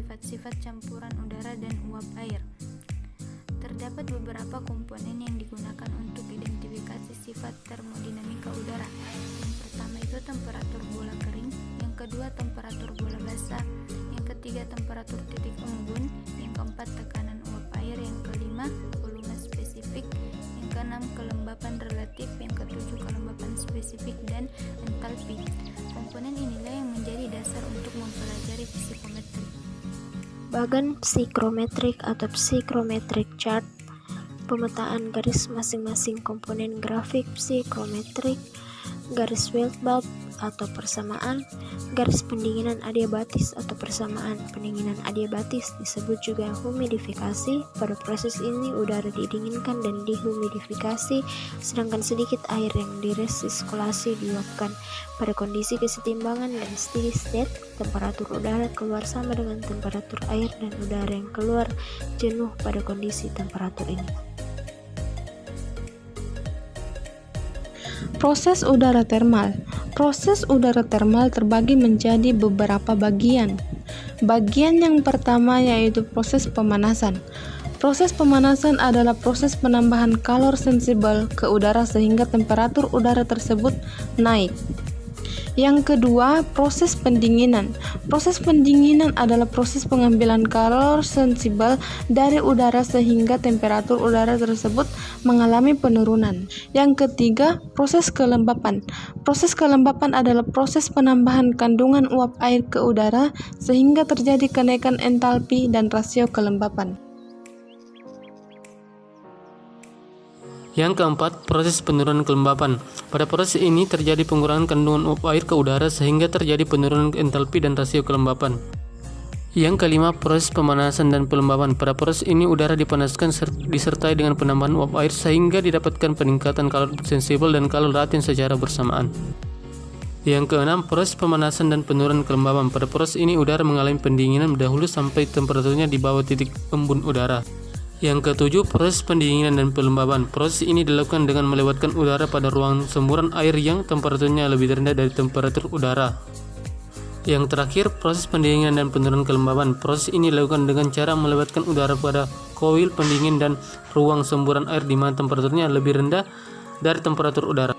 sifat-sifat campuran udara dan uap air. Terdapat beberapa komponen yang digunakan untuk identifikasi sifat termodinamika udara. Yang pertama itu temperatur bola kering, yang kedua temperatur bola basah, yang ketiga temperatur titik embun, yang keempat tekanan uap air, yang kelima volume spesifik, yang keenam kelembapan relatif, yang ketujuh kelembapan spesifik, dan entalpi. Komponen inilah yang menjadi dasar untuk mempelajari psikometri. Bagan psikrometrik atau psychrometric chart, pemetaan garis masing-masing komponen grafik psikrometrik, garis Rydberg atau persamaan, garis pendinginan adiabatis atau persamaan. Pendinginan adiabatis disebut juga humidifikasi. Pada proses ini udara didinginkan dan dihumidifikasi, sedangkan sedikit air yang diresirkulasi diuapkan. Pada kondisi kesetimbangan dan steady state, temperatur udara keluar sama dengan temperatur air dan udara yang keluar jenuh pada kondisi temperatur ini. Proses udara termal. Proses udara termal terbagi menjadi beberapa bagian. Bagian yang pertama yaitu proses pemanasan. Proses pemanasan adalah proses penambahan kalor sensibel ke udara sehingga temperatur udara tersebut naik. Yang kedua, proses pendinginan. Proses pendinginan adalah proses pengambilan kalor sensibel dari udara sehingga temperatur udara tersebut mengalami penurunan. Yang ketiga, proses kelembapan. Proses kelembapan adalah proses penambahan kandungan uap air ke udara sehingga terjadi kenaikan entalpi dan rasio kelembapan. Yang keempat, proses penurunan kelembapan. Pada proses ini terjadi pengurangan kandungan uap air ke udara sehingga terjadi penurunan entalpi dan rasio kelembapan. Yang kelima, proses pemanasan dan pelembapan. Pada proses ini udara dipanaskan disertai dengan penambahan uap air sehingga didapatkan peningkatan kalor sensibel dan kalor laten secara bersamaan. Yang keenam, proses pemanasan dan penurunan kelembapan. Pada proses ini udara mengalami pendinginan dahulu sampai temperaturnya di bawah titik embun udara. Yang ketujuh, proses pendinginan dan pelembapan. Proses ini dilakukan dengan melewatkan udara pada ruang semburan air yang temperaturnya lebih rendah dari temperatur udara. Yang terakhir, proses pendinginan dan penurunan kelembapan. Proses ini dilakukan dengan cara melewatkan udara pada koil pendingin dan ruang semburan air di mana temperaturnya lebih rendah dari temperatur udara.